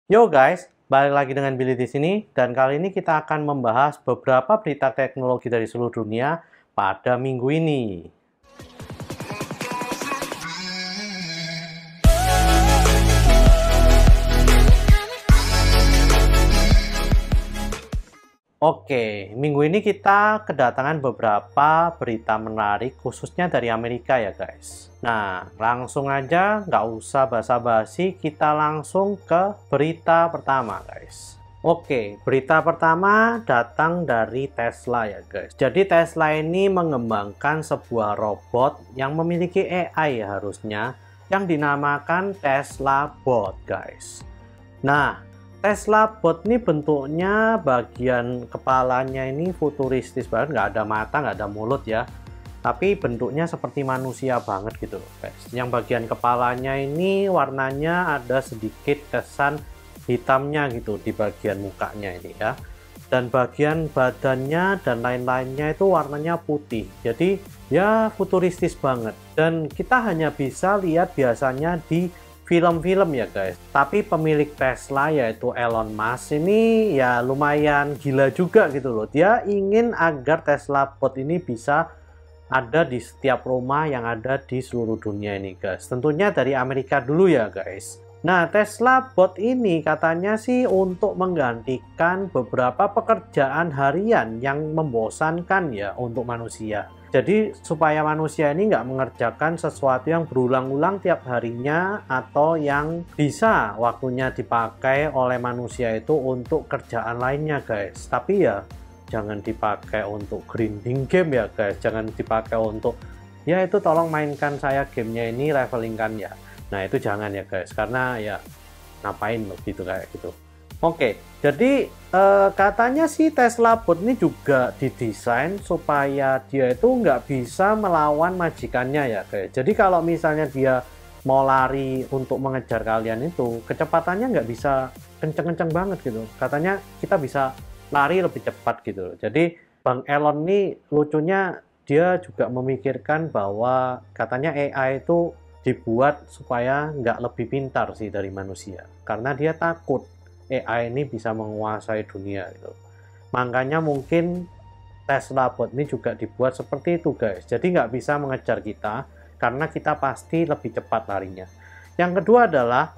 Yo guys, balik lagi dengan Billy di sini dan kali ini kita akan membahas beberapa berita teknologi dari seluruh dunia pada minggu ini. Oke, minggu ini kita kedatangan beberapa berita menarik khususnya dari Amerika ya guys. Nah, langsung aja nggak usah basa-basi, kita langsung ke berita pertama guys. Oke, berita pertama datang dari Tesla ya guys. Jadi Tesla ini mengembangkan sebuah robot yang memiliki AI ya harusnya, yang dinamakan Tesla Bot guys. Nah, Tesla Bot ini bentuknya bagian kepalanya ini futuristis banget, nggak ada mata, nggak ada mulut ya. Tapi bentuknya seperti manusia banget gitu loh guys. Yang bagian kepalanya ini warnanya ada sedikit kesan hitamnya gitu di bagian mukanya ini ya. Dan bagian badannya dan lain-lainnya itu warnanya putih. Jadi ya futuristis banget. Dan kita hanya bisa lihat biasanya di film-film ya guys. Tapi pemilik Tesla yaitu Elon Musk ini ya lumayan gila juga gitu loh. Dia ingin agar Tesla Bot ini bisa ada di setiap rumah yang ada di seluruh dunia ini guys. Tentunya dari Amerika dulu ya guys. Nah, Tesla Bot ini katanya sih untuk menggantikan beberapa pekerjaan harian yang membosankan ya untuk manusia. Jadi supaya manusia ini nggak mengerjakan sesuatu yang berulang-ulang tiap harinya atau yang bisa waktunya dipakai oleh manusia itu untuk kerjaan lainnya guys. Tapi ya jangan dipakai untuk grinding game ya guys. Jangan dipakai untuk ya itu tolong mainkan saya gamenya ini levelingkan ya. Nah itu jangan ya guys, karena ya ngapain loh gitu kayak gitu. Oke, jadi katanya sih Tesla Bot ini juga didesain supaya dia itu nggak bisa melawan majikannya ya guys. Jadi kalau misalnya dia mau lari untuk mengejar kalian itu, kecepatannya nggak bisa kenceng-kenceng banget gitu. Katanya kita bisa lari lebih cepat gitu. Jadi Bang Elon ini lucunya dia juga memikirkan bahwa katanya AI itu dibuat supaya nggak lebih pintar sih dari manusia. Karena dia takut AI ini bisa menguasai dunia gitu. Makanya mungkin Tesla Bot ini juga dibuat seperti itu guys. Jadi nggak bisa mengejar kita karena kita pasti lebih cepat larinya. Yang kedua adalah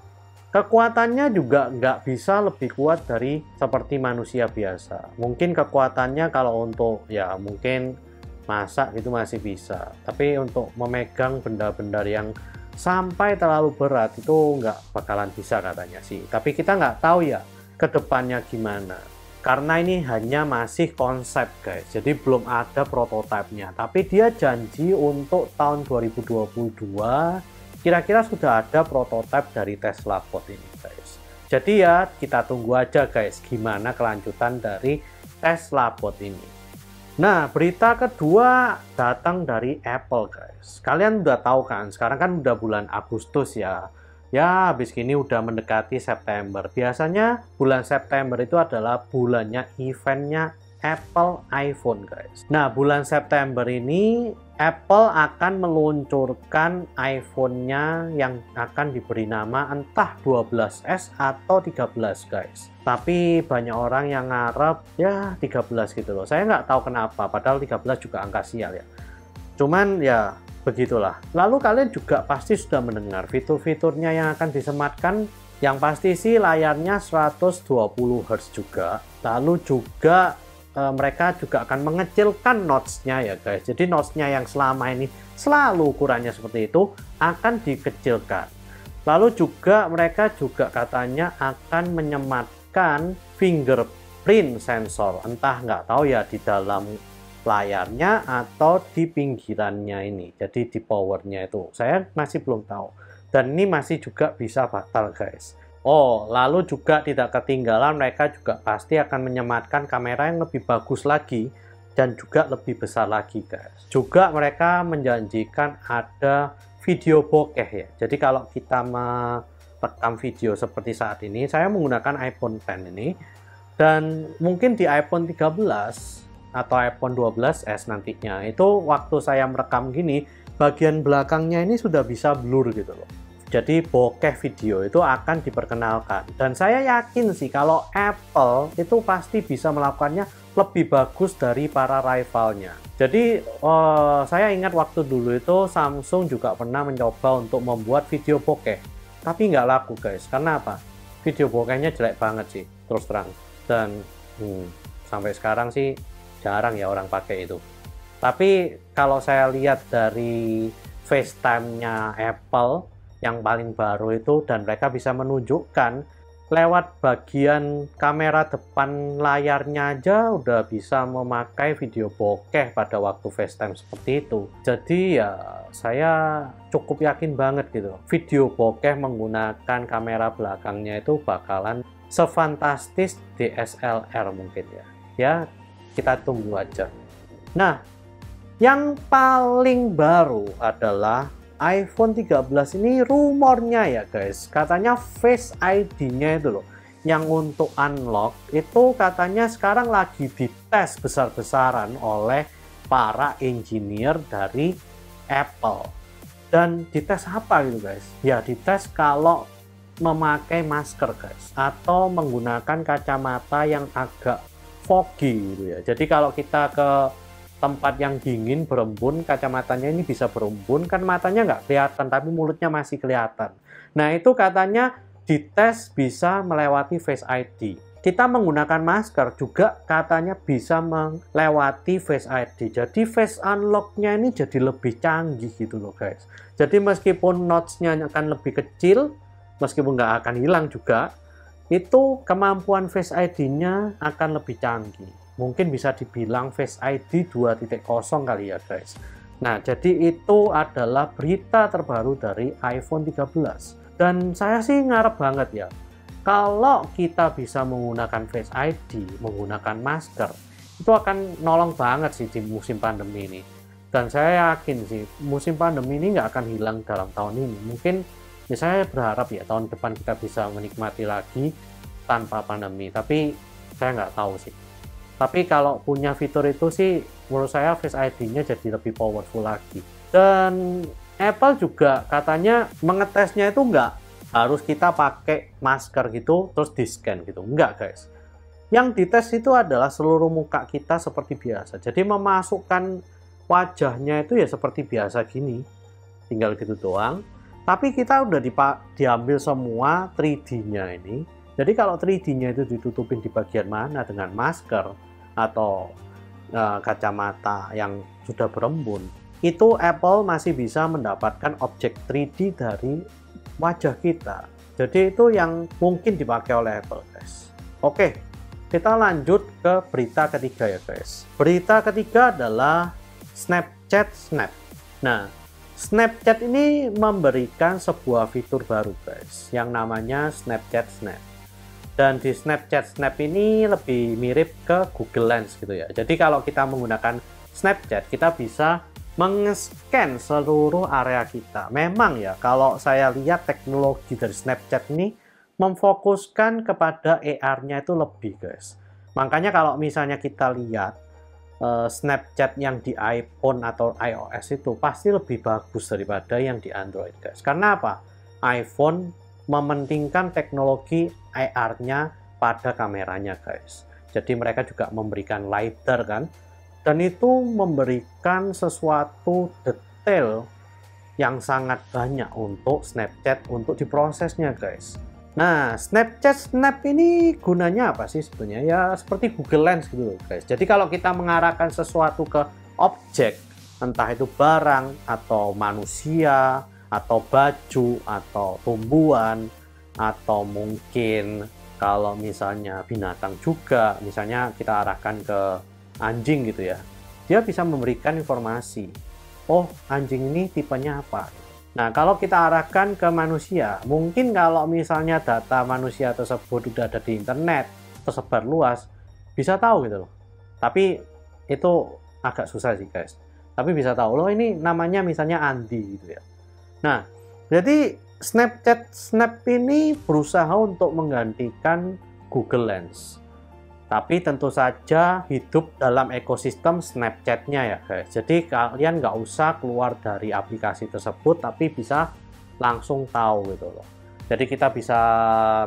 kekuatannya juga nggak bisa lebih kuat dari seperti manusia biasa. Mungkin kekuatannya kalau untuk ya mungkin masak gitu masih bisa. Tapi untuk memegang benda-benda yang sampai terlalu berat itu nggak bakalan bisa katanya sih. Tapi kita nggak tahu ya ke depannya gimana. Karena ini hanya masih konsep guys. Jadi belum ada prototipenya. Tapi dia janji untuk tahun 2022 kira-kira sudah ada prototip dari Tesla Bot ini guys. Jadi ya kita tunggu aja guys gimana kelanjutan dari Tesla Bot ini. Nah, berita kedua datang dari Apple guys. Kalian udah tahu kan, sekarang kan udah bulan Agustus ya. Ya, habis gini udah mendekati September. Biasanya bulan September itu adalah bulannya eventnya Apple iPhone guys. Nah, bulan September ini Apple akan meluncurkan iPhone-nya yang akan diberi nama entah 12S atau 13 guys. Tapi banyak orang yang ngarep ya 13 gitu loh. Saya nggak tahu kenapa, padahal 13 juga angka sial ya. Cuman ya begitulah. Lalu kalian juga pasti sudah mendengar fitur-fiturnya yang akan disematkan. Yang pasti sih layarnya 120 Hz juga. Lalu juga mereka juga akan mengecilkan notch-nya ya guys. Jadi notch-nya yang selama ini selalu ukurannya seperti itu akan dikecilkan. Lalu juga mereka juga katanya akan menyematkan fingerprint sensor. Entah nggak tahu ya di dalam layarnya atau di pinggirannya ini. Jadi di powernya itu. Saya masih belum tahu. Dan ini masih juga bisa batal guys. Oh, lalu juga tidak ketinggalan mereka juga pasti akan menyematkan kamera yang lebih bagus lagi dan juga lebih besar lagi guys. Juga mereka menjanjikan ada video bokeh ya. Jadi kalau kita merekam video seperti saat ini, saya menggunakan iPhone X ini dan mungkin di iPhone 13 atau iPhone 12s nantinya itu waktu saya merekam gini, bagian belakangnya ini sudah bisa blur gitu loh. Jadi bokeh video itu akan diperkenalkan. Dan saya yakin sih kalau Apple itu pasti bisa melakukannya lebih bagus dari para rivalnya. Jadi saya ingat waktu dulu itu Samsung juga pernah mencoba untuk membuat video bokeh. Tapi nggak laku guys. Karena apa? Video bokehnya jelek banget sih, terus terang. Dan sampai sekarang sih jarang ya orang pakai itu. Tapi kalau saya lihat dari FaceTime-nya Apple yang paling baru itu, dan mereka bisa menunjukkan lewat bagian kamera depan layarnya aja udah bisa memakai video bokeh pada waktu FaceTime seperti itu. Jadi ya saya cukup yakin banget gitu, video bokeh menggunakan kamera belakangnya itu bakalan sefantastis DSLR mungkin ya. Ya, kita tunggu aja. Nah, yang paling baru adalah iPhone 13 ini rumornya ya guys, katanya Face ID-nya itu loh, yang untuk unlock itu katanya sekarang lagi dites besar-besaran oleh para engineer dari Apple. Dan dites apa gitu guys? Ya dites kalau memakai masker guys, atau menggunakan kacamata yang agak foggy gitu ya. Jadi kalau kita ke tempat yang dingin berembun, kacamatanya ini bisa berembun, kan matanya nggak kelihatan tapi mulutnya masih kelihatan. Nah itu katanya dites bisa melewati Face ID. Kita menggunakan masker juga katanya bisa melewati Face ID. Jadi Face Unlock-nya ini jadi lebih canggih gitu loh guys. Jadi meskipun notch-nya akan lebih kecil, meskipun nggak akan hilang juga, itu kemampuan Face ID-nya akan lebih canggih. Mungkin bisa dibilang Face ID 2.0 kali ya guys. Nah jadi itu adalah berita terbaru dari iPhone 13. Dan saya sih ngarep banget ya, kalau kita bisa menggunakan Face ID, menggunakan masker, itu akan nolong banget sih di musim pandemi ini. Dan saya yakin sih musim pandemi ini nggak akan hilang dalam tahun ini. Mungkin ya saya berharap ya tahun depan kita bisa menikmati lagi tanpa pandemi. Tapi saya nggak tahu sih. Tapi kalau punya fitur itu sih menurut saya Face ID-nya jadi lebih powerful lagi. Dan Apple juga katanya mengetesnya itu nggak harus kita pakai masker gitu terus di-scan gitu. Enggak guys. Yang dites itu adalah seluruh muka kita seperti biasa. Jadi memasukkan wajahnya itu ya seperti biasa gini. Tinggal gitu doang. Tapi kita udah diambil semua 3D-nya ini. Jadi kalau 3D-nya itu ditutupin di bagian mana dengan masker atau kacamata yang sudah berembun, itu Apple masih bisa mendapatkan objek 3D dari wajah kita. Jadi itu yang mungkin dipakai oleh Apple guys. Oke, kita lanjut ke berita ketiga ya guys. Berita ketiga adalah Snapchat Snap. Nah, Snapchat ini memberikan sebuah fitur baru guys, yang namanya Snapchat Snap. Dan di Snapchat Snap ini lebih mirip ke Google Lens gitu ya. Jadi kalau kita menggunakan Snapchat, kita bisa meng-scan seluruh area kita. Memang ya, kalau saya lihat teknologi dari Snapchat ini memfokuskan kepada AR-nya itu lebih guys. Makanya kalau misalnya kita lihat Snapchat yang di iPhone atau iOS itu pasti lebih bagus daripada yang di Android guys. Karena apa? iPhone mementingkan teknologi AR-nya pada kameranya guys. Jadi mereka juga memberikan LiDAR kan, dan itu memberikan sesuatu detail yang sangat banyak untuk Snapchat untuk diprosesnya guys. Nah, Snapchat Snap ini gunanya apa sih sebenarnya? Ya seperti Google Lens gitu loh guys. Jadi kalau kita mengarahkan sesuatu ke objek, entah itu barang atau manusia atau baju atau tumbuhan atau mungkin kalau misalnya binatang juga, misalnya kita arahkan ke anjing gitu ya, dia bisa memberikan informasi, oh anjing ini tipenya apa. Nah kalau kita arahkan ke manusia, mungkin kalau misalnya data manusia tersebut udah ada di internet tersebar luas, bisa tahu gitu loh. Tapi itu agak susah sih guys, tapi bisa tahu loh ini namanya misalnya Andi gitu ya. Nah, jadi Snapchat Snap ini berusaha untuk menggantikan Google Lens. Tapi tentu saja hidup dalam ekosistem Snapchat-nya ya guys. Jadi kalian nggak usah keluar dari aplikasi tersebut, tapi bisa langsung tahu gitu loh. Jadi kita bisa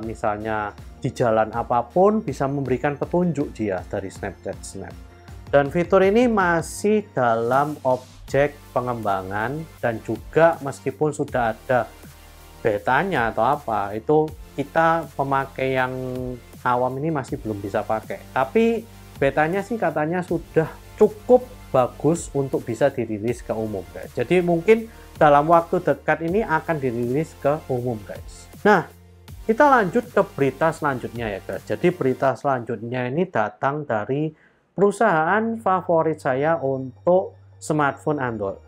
misalnya di jalan apapun bisa memberikan petunjuk dia dari Snapchat Snap. Dan fitur ini masih dalam objek pengembangan dan juga meskipun sudah ada betanya atau apa, itu kita pemakai yang awam ini masih belum bisa pakai. Tapi betanya sih katanya sudah cukup bagus untuk bisa dirilis ke umum guys. Jadi mungkin dalam waktu dekat ini akan dirilis ke umum guys. Nah, kita lanjut ke berita selanjutnya ya guys. Jadi berita selanjutnya ini datang dari perusahaan favorit saya untuk smartphone Android.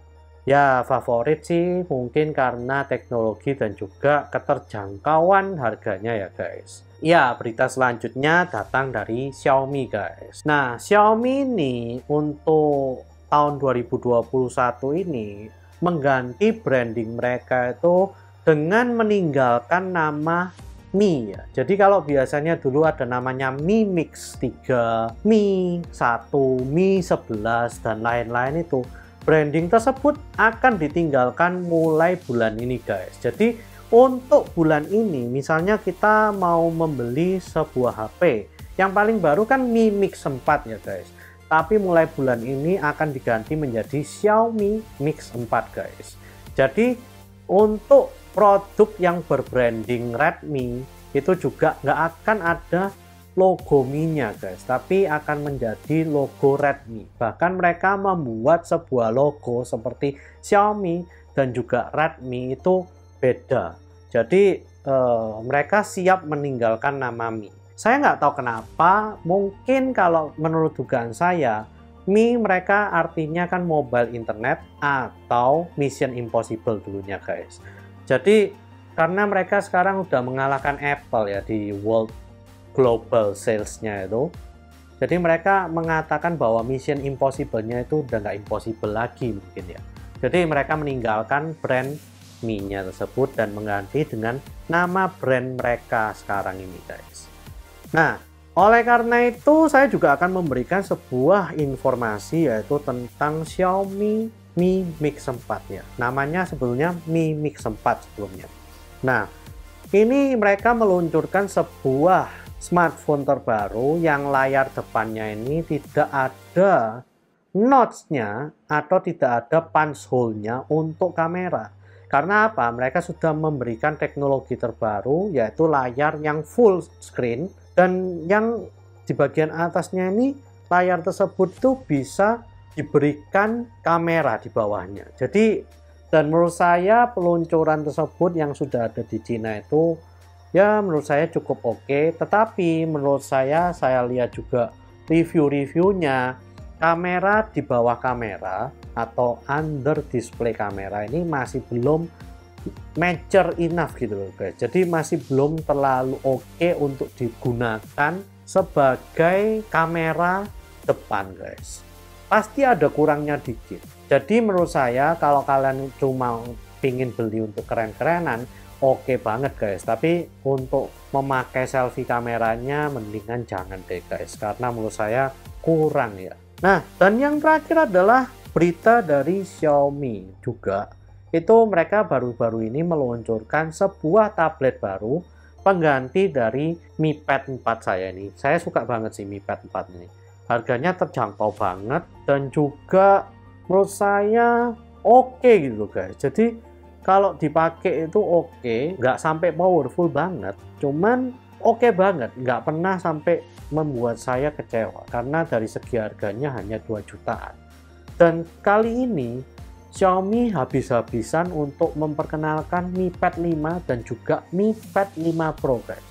Ya, favorit sih mungkin karena teknologi dan juga keterjangkauan harganya ya guys. Ya, berita selanjutnya datang dari Xiaomi guys. Nah, Xiaomi ini untuk tahun 2021 ini mengganti branding mereka itu dengan meninggalkan nama Mi ya. Jadi kalau biasanya dulu ada namanya Mi Mix 3, Mi 1, Mi 11 dan lain-lain itu, branding tersebut akan ditinggalkan mulai bulan ini guys. Jadi untuk bulan ini misalnya kita mau membeli sebuah HP yang paling baru kan Mi Mix 4 ya guys. Tapi mulai bulan ini akan diganti menjadi Xiaomi Mix 4 guys. Jadi untuk produk yang berbranding Redmi itu juga nggak akan ada logo Mi-nya guys, tapi akan menjadi logo Redmi. Bahkan mereka membuat sebuah logo seperti Xiaomi dan juga Redmi itu beda. Jadi mereka siap meninggalkan nama Mi. Saya nggak tahu kenapa, mungkin kalau menurut dugaan saya, Mi mereka artinya kan mobile internet atau Mission Impossible dulunya guys. Jadi karena mereka sekarang udah mengalahkan Apple ya di world global sales-nya itu. Jadi mereka mengatakan bahwa Mission Impossible-nya itu udah nggak impossible lagi mungkin ya. Jadi mereka meninggalkan brand Mi-nya tersebut dan mengganti dengan nama brand mereka sekarang ini guys. Nah, oleh karena itu saya juga akan memberikan sebuah informasi yaitu tentang Xiaomi Mi Mix 4 ya. Namanya sebetulnya Mi Mix 4 sebelumnya. Nah, ini mereka meluncurkan sebuah smartphone terbaru yang layar depannya ini tidak ada notch-nya atau tidak ada punch hole-nya untuk kamera. Karena apa? Mereka sudah memberikan teknologi terbaru yaitu layar yang full screen. Dan yang di bagian atasnya ini layar tersebut tuh bisa diberikan kamera di bawahnya. Jadi dan menurut saya peluncuran tersebut yang sudah ada di Cina itu ya menurut saya cukup oke. Tetapi menurut saya lihat juga review-reviewnya, kamera di bawah kamera atau under display kamera ini masih belum mature enough gitu loh guys. Jadi masih belum terlalu oke untuk digunakan sebagai kamera depan guys. Pasti ada kurangnya dikit. Jadi menurut saya kalau kalian cuma pingin beli untuk keren-kerenan oke banget guys. Tapi untuk memakai selfie kameranya mendingan jangan deh guys, karena menurut saya kurang ya. Nah, dan yang terakhir adalah berita dari Xiaomi juga. Itu mereka baru-baru ini meluncurkan sebuah tablet baru pengganti dari Mi Pad 4 saya ini. Saya suka banget sih Mi Pad 4 ini. Harganya terjangkau banget dan juga menurut saya oke gitu guys. Jadi kalau dipakai itu oke, nggak sampai powerful banget, cuman oke banget, nggak pernah sampai membuat saya kecewa karena dari segi harganya hanya 2 jutaan. Dan kali ini Xiaomi habis-habisan untuk memperkenalkan Mi Pad 5 dan juga Mi Pad 5 Pro guys.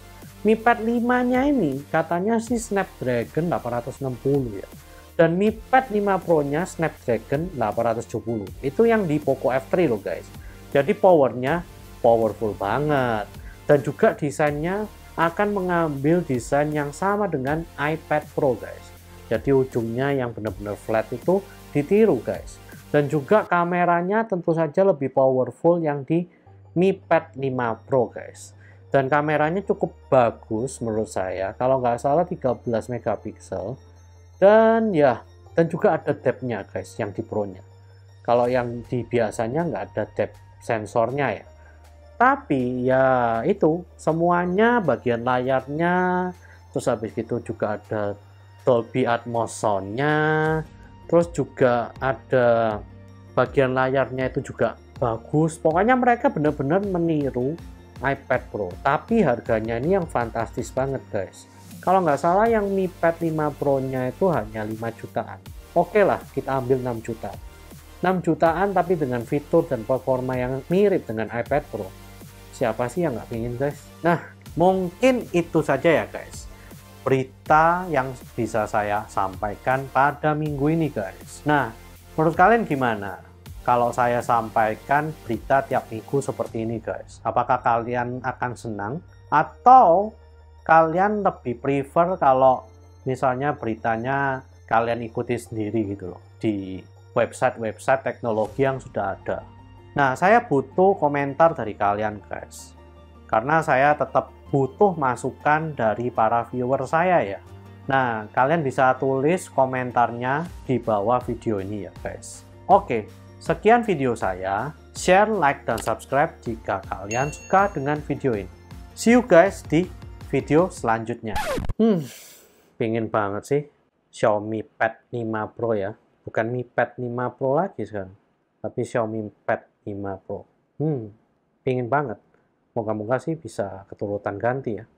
Mi Pad 5 nya ini katanya sih Snapdragon 860 ya. Dan Mi Pad 5 Pro nya Snapdragon 870. Itu yang di Poco F3 loh guys. Jadi powernya powerful banget. Dan juga desainnya akan mengambil desain yang sama dengan iPad Pro guys. Jadi ujungnya yang benar-benar flat itu ditiru guys. Dan juga kameranya tentu saja lebih powerful yang di Mi Pad 5 Pro guys. Dan kameranya cukup bagus menurut saya. Kalau nggak salah 13 megapiksel. Dan ya, dan juga ada depth-nya guys yang di Pro-nya. Kalau yang di biasanya nggak ada depth sensornya ya. Tapi ya itu, semuanya bagian layarnya, terus habis itu juga ada Dolby Atmos sound-nya, terus juga ada bagian layarnya itu juga bagus. Pokoknya mereka benar-benar meniru iPad Pro, tapi harganya ini yang fantastis banget guys. Kalau nggak salah yang Mi Pad 5 Pro-nya itu hanya 5 jutaan. Oke lah, kita ambil 6 juta. 6 jutaan tapi dengan fitur dan performa yang mirip dengan iPad Pro. Siapa sih yang nggak pingin guys? Nah, mungkin itu saja ya guys, berita yang bisa saya sampaikan pada minggu ini guys. Nah, menurut kalian gimana kalau saya sampaikan berita tiap minggu seperti ini guys? Apakah kalian akan senang? Atau kalian lebih prefer kalau misalnya beritanya kalian ikuti sendiri gitu loh, di website-website teknologi yang sudah ada? Nah, saya butuh komentar dari kalian guys, karena saya tetap butuh masukan dari para viewer saya ya. Nah, kalian bisa tulis komentarnya di bawah video ini ya guys. Oke, sekian video saya. Share, like, dan subscribe jika kalian suka dengan video ini. See you guys di video selanjutnya. Pingin banget sih Xiaomi Pad 5 Pro ya. Bukan Mi Pad 5 Pro lagi sekarang, tapi Xiaomi Pad 5 Pro. Pingin banget. Moga-moga sih bisa keturutan ganti ya.